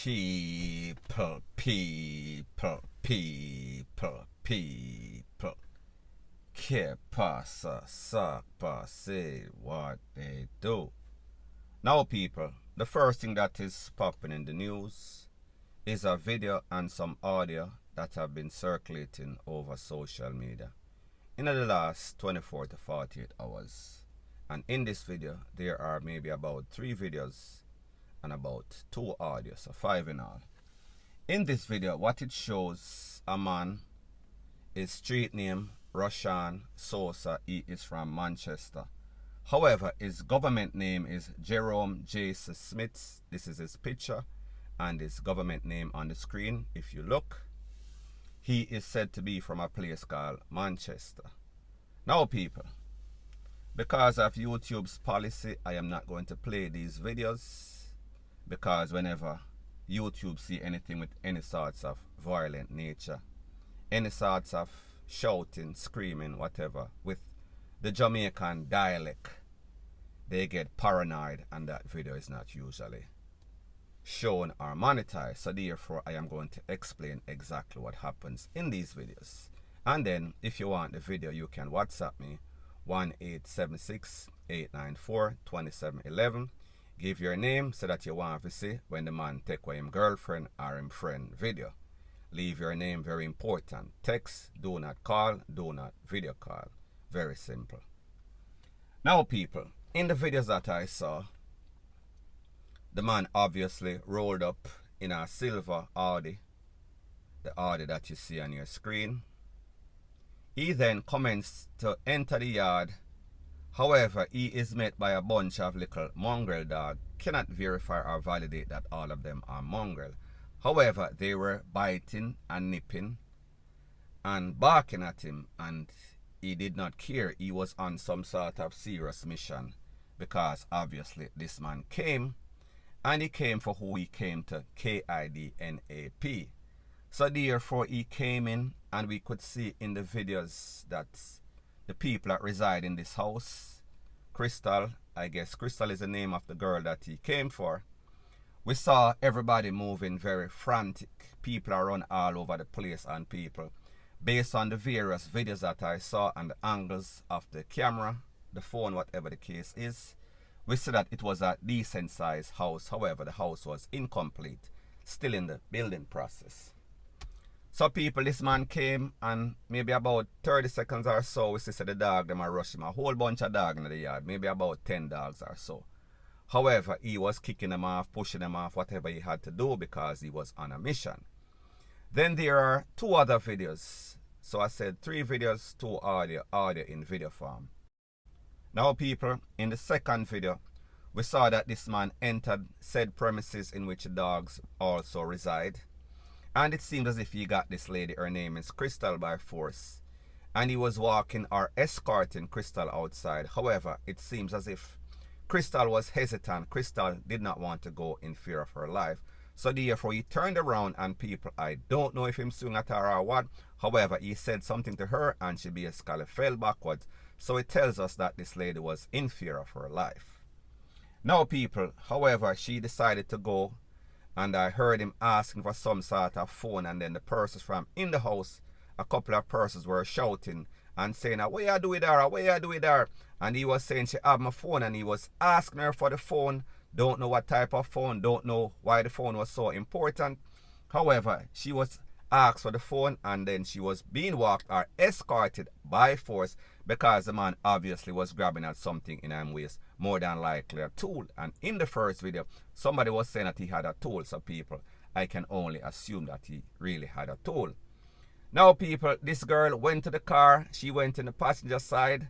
People. Que pasa, sapa, say what they do. Now, people, the first thing that is popping in the news is a video and some audio that have been circulating over social media in the last 24 to 48 hours. And in this video, there are maybe about 3 videos and about 2 audios, so 5 in all. In this video, what it shows, a man, his street name, Roshan Sosa, he is from Manchester. However, his government name is Jerome Jason Smith. This is his picture and his government name on the screen. If you look, he is said to be from a place called Manchester. Now, people, because of YouTube's policy, I am not going to play these videos, because whenever YouTube see anything with any sorts of violent nature, any sorts of shouting, screaming, whatever, with the Jamaican dialect, they get paranoid, and that video is not usually shown or monetized. So therefore, I am going to explain exactly what happens in these videos. And then, if you want the video, you can WhatsApp me 1-876-894-2711. Give your name so that you want to see when the man take away him girlfriend or him friend video. Leave your name, very important. Text, do not call, do not video call. Very simple. Now, people, in the videos that I saw, the man obviously rolled up in a silver Audi, the Audi that you see on your screen. He then commenced to enter the yard. However, he is met by a bunch of little mongrel dogs. Cannot verify or validate that all of them are mongrel. However, they were biting and nipping and barking at him, and he did not care. He was on some sort of serious mission, because obviously this man came, and he came for who he came to, KIDNAP. So therefore he came in, and we could see in the videos that the people that reside in this house, Crystal, I guess Crystal is the name of the girl that he came for. We saw everybody moving very frantic. People are run all over the place, and people, based on the various videos that I saw and the angles of the camera, the phone, whatever the case is, we see that it was a decent sized house. However, the house was incomplete, still in the building process. So people, this man came, and maybe about 30 seconds or so, we see the dog, them are rushing him. A whole bunch of dogs in the yard, maybe about 10 dogs or so. However, he was kicking them off, pushing them off, whatever he had to do, because he was on a mission. Then there are 2 other videos. So I said 3 videos, 2 audio in video form. Now, people, in the second video, we saw that this man entered said premises in which the dogs also reside. And it seemed as if he got this lady, her name is Crystal, by force. And he was walking or escorting Crystal outside. However, it seems as if Crystal was hesitant. Crystal did not want to go in fear of her life. So therefore, he turned around, and people, I don't know if him swung at her or what. However, he said something to her, and she basically fell backwards. So it tells us that this lady was in fear of her life. Now, people, however, she decided to go, and I heard him asking for some sort of phone, and then the persons from in the house, a couple of persons were shouting and saying, "What you do with her? What you do with her?" And he was saying she have my phone, and he was asking her for the phone. Don't know what type of phone, don't know why the phone was so important. However, she was asked for the phone, and then she was being walked or escorted by force, because the man obviously was grabbing at something in her waist, more than likely a tool. And in the first video, somebody was saying that he had a tool. So people, I can only assume that he really had a tool. Now, people, this girl went to the car. She went in the passenger side,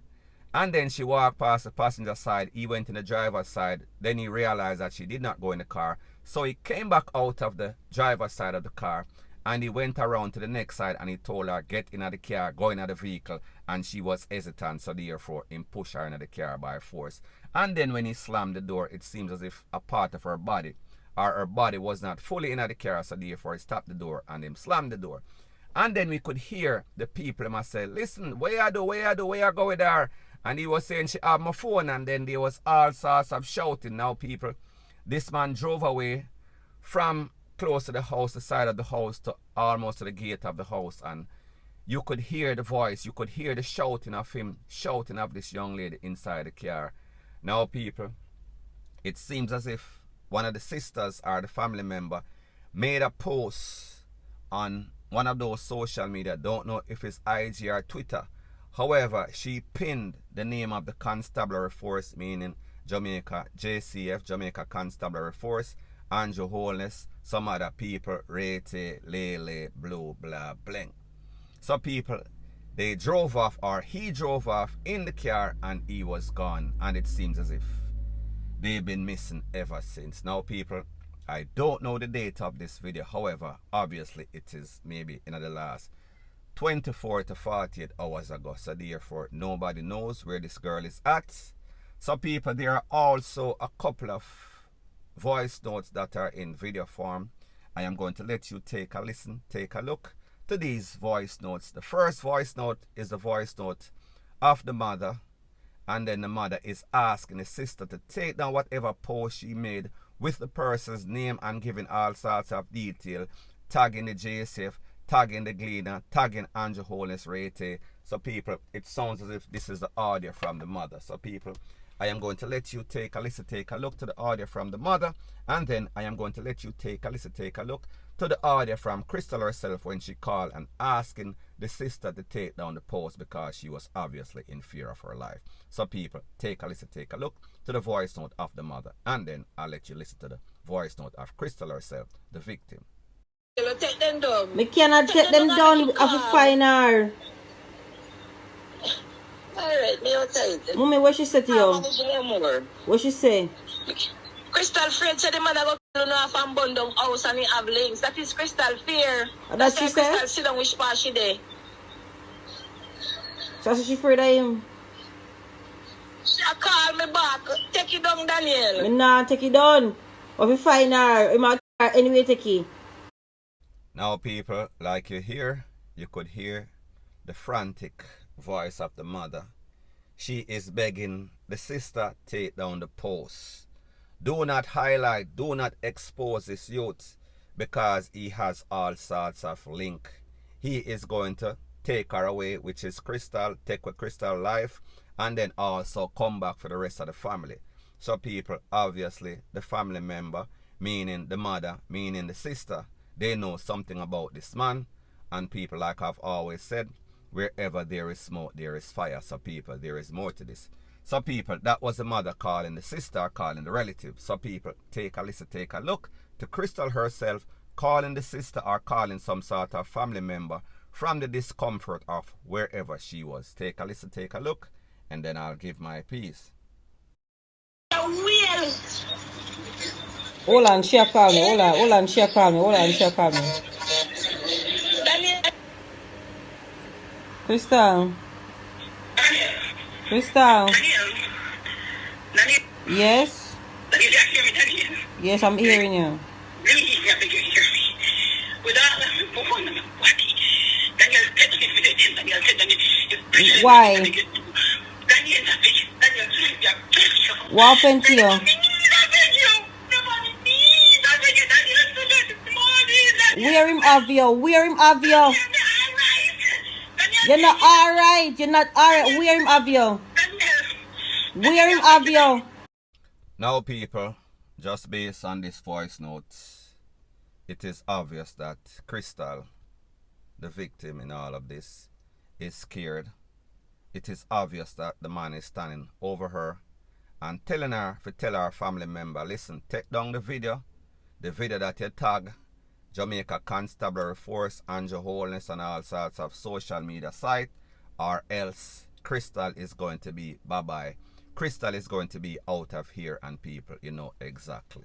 and then she walked past the passenger side. He went in the driver's side. Then he realized that she did not go in the car. So he came back out of the driver's side of the car, and he went around to the next side, and he told her, get in the car, go in the vehicle. And she was hesitant, so therefore he pushed her into the car by force. And then when he slammed the door, it seems as if a part of her body, or her body, was not fully in the car, so therefore he stopped the door and him slammed the door. And then we could hear the people must say, "Listen, where you go with her?" And he was saying she have my phone, and then there was all sorts of shouting. Now, people, this man drove away from close to the house, the side of the house, to almost to the gate of the house, and you could hear the voice, you could hear the shouting of him, shouting of this young lady inside the car. Now, people, it seems as if one of the sisters or the family member made a post on one of those social media, don't know if it's IG or Twitter. However, she pinned the name of the constabulary force, meaning Jamaica, JCF, Jamaica Constabulary Force, Andrew Holness, some other people, Rete, Lele, Blue, blah, bling. So people, they drove off, or he drove off in the car, and he was gone. And it seems as if they've been missing ever since. Now people, I don't know the date of this video. However, obviously it is maybe in the last 24 to 48 hours ago. So therefore, nobody knows where this girl is at. So people, there are also a couple of voice notes that are in video form. I am going to let you take a listen, take a look to these voice notes. The first voice note is the voice note of the mother, and then the mother is asking the sister to take down whatever post she made with the person's name and giving all sorts of detail, tagging the JSF, tagging the Gleaner, tagging Andrew Holness Rete. So people, it sounds as if this is the audio from the mother. So people, I am going to let you take a listen, take a look to the audio from the mother, and then I am going to let you take a listen, take a look to the audio from Crystal herself when she called and asking the sister to take down the post because she was obviously in fear of her life. So people, take a listen, take a look to the voice note of the mother, and then I'll let you listen to the voice note of Crystal herself, the victim. Take them down. Me cannot take them down. I have to find her. Alright, me outside. Mommy, what she said to you? What she say? Crystal Fear said the mother go kill off and burn down house and he have links. That is Crystal Fear. That's she said? Crystal sit down which part she there. So she afraid of him? She call me back. Take it down, Daniel. Me nah take it down. If you find her, you might anyway take it. Now people, like you hear, you could hear the frantic voice of the mother. She is begging the sister take down the post. Do not highlight, do not expose this youth because he has all sorts of link. He is going to take her away, which is Crystal, take with Crystal life, and then also come back for the rest of the family. So people, obviously, the family member, meaning the mother, meaning the sister, they know something about this man. And people, like I've always said, wherever there is smoke, there is fire. So people, there is more to this. So people, that was the mother calling the sister, calling the relative. So people, take a listen, take a look to Crystal herself calling the sister or calling some sort of family member from the discomfort of wherever she was. Take a listen, take a look, and then I'll give my piece. Hold on, she call me. Hold on, she call me. Hold on, she call me. Crystal. Crystal. Yes? Yes, I'm hearing you. Why? What happened to you? Where him have you? Where him have you? You're not alright. You're not alright. Where him have you? Where him have you? Now people, just based on this voice note, it is obvious that Crystal, the victim in all of this, is scared. It is obvious that the man is standing over her and telling her to tell her family member, listen, take down the video that you tag Jamaica Constabulary Force, Andrew Holness, and all sorts of social media site, or else Crystal is going to be bye-bye. Crystal is going to be out of here, and people, you know exactly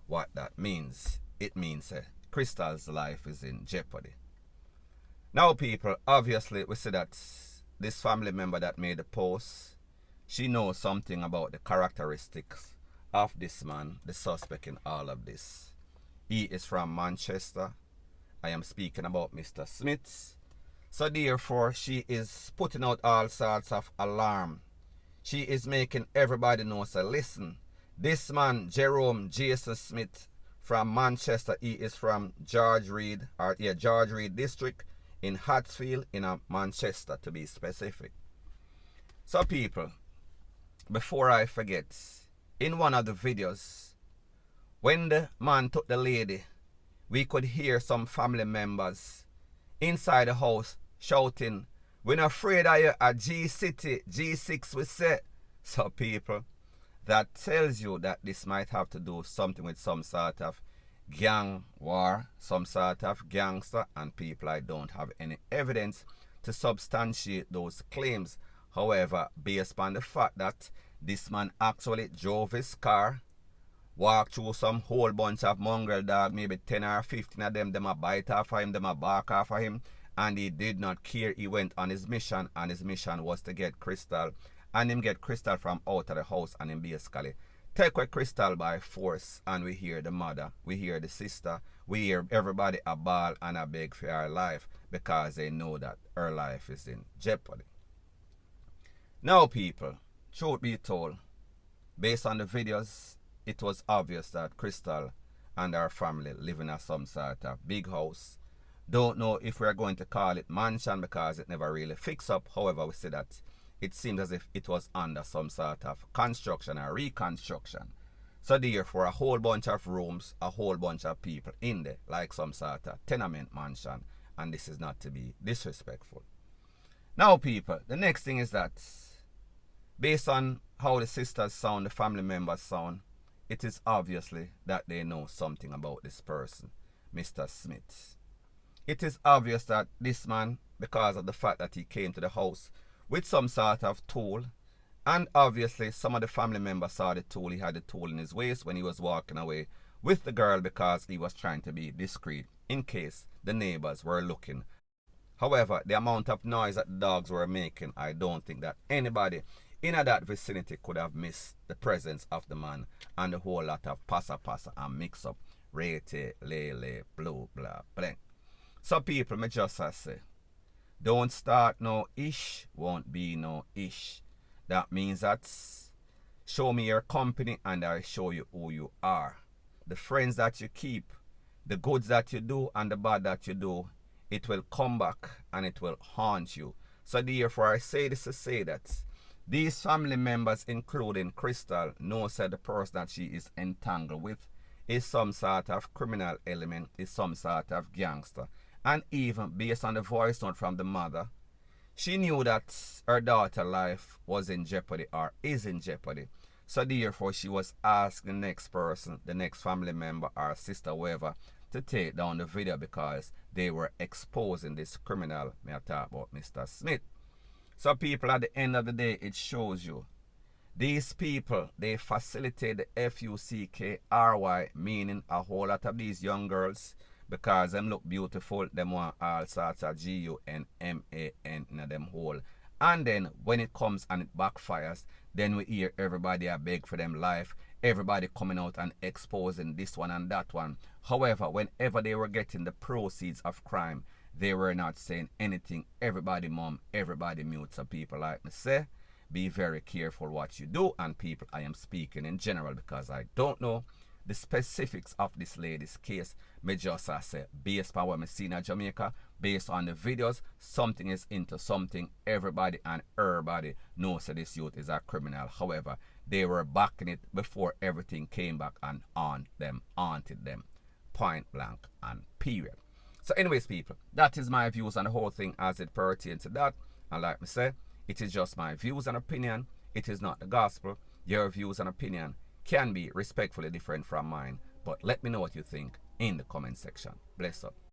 what that means. It means Crystal's life is in jeopardy. Now people, obviously we see that this family member that made the post, she knows something about the characteristics of this man, the suspect in all of this. He is from Manchester. I am speaking about Mr. Smith. So therefore, she is putting out all sorts of alarm. She is making everybody know, so listen, this man, Jerome Jason Smith, from Manchester. He is from George Reed district in Hatfield in Manchester, to be specific. So people, before I forget, in one of the videos, when the man took the lady, we could hear some family members inside the house shouting, "We're not afraid of you, a G-City, G6 we say." So people, that tells you that this might have to do something with some sort of gang war, some sort of gangster, and people, I don't have any evidence to substantiate those claims. However, based on the fact that this man actually drove his car, walked through some whole bunch of mongrel dog, maybe 10 or 15 of them a bite off of him, them a bark off of him, and he did not care. He went on his mission, and his mission was to get Crystal, and him get Crystal from out of the house, and him basically take away Crystal by force. And we hear the mother, we hear the sister, we hear everybody a bawl and a beg for her life, because they know that her life is in jeopardy. Now people, truth be told, based on the videos, it was obvious that Crystal and her family live in some sort of big house. Don't know if we're going to call it mansion, because it never really fixed up. However, we see that it seems as if it was under some sort of construction or reconstruction. So therefore, a whole bunch of rooms, a whole bunch of people in there, like some sort of tenement mansion. And this is not to be disrespectful. Now people, the next thing is that, based on how the sisters sound, the family members sound, it is obviously that they know something about this person, Mr. Smith. It is obvious that this man, because of the fact that he came to the house with some sort of tool, and obviously some of the family members saw the tool. He had the tool in his waist when he was walking away with the girl, because he was trying to be discreet in case the neighbors were looking. However, the amount of noise that the dogs were making, I don't think that anybody in that vicinity could have missed the presence of the man and a whole lot of passa and mix up, rete, lele, blue, blah, blank. So people, me just say, don't start no ish, won't be no ish. That means that show me your company and I show you who you are. The friends that you keep, the goods that you do and the bad that you do, it will come back and it will haunt you. So therefore I say this to say that these family members, including Crystal, know that the person that she is entangled with is some sort of criminal element, is some sort of gangster. And even based on the voice note from the mother, she knew that her daughter's life was in jeopardy or is in jeopardy. So therefore she was asking the next person, the next family member or sister, whoever, to take down the video, because they were exposing this criminal. May I talk about Mr. Smith. So people, at the end of the day, it shows you these people, they facilitate the FUCKRY, meaning a whole lot of these young girls, because them look beautiful, them want all sorts of GUNMAN in them hole. And then when it comes and it backfires, then we hear everybody a beg for them life, everybody coming out and exposing this one and that one. However, whenever they were getting the proceeds of crime, they were not saying anything. Everybody mum, everybody mute. So people, like me say, be very careful what you do. And people, I am speaking in general because I don't know the specifics of this lady's case. Me just say, based on what I seen in Jamaica, based on the videos, something is into something. Everybody and everybody knows that this youth is a criminal. However, they were backing it before everything came back and haunted them, point blank and period. So anyways, people, that is my views on the whole thing as it pertains to that. And like me say, it is just my views and opinion. It is not the gospel. Your views and opinion can be respectfully different from mine. But let me know what you think in the comment section. Bless up.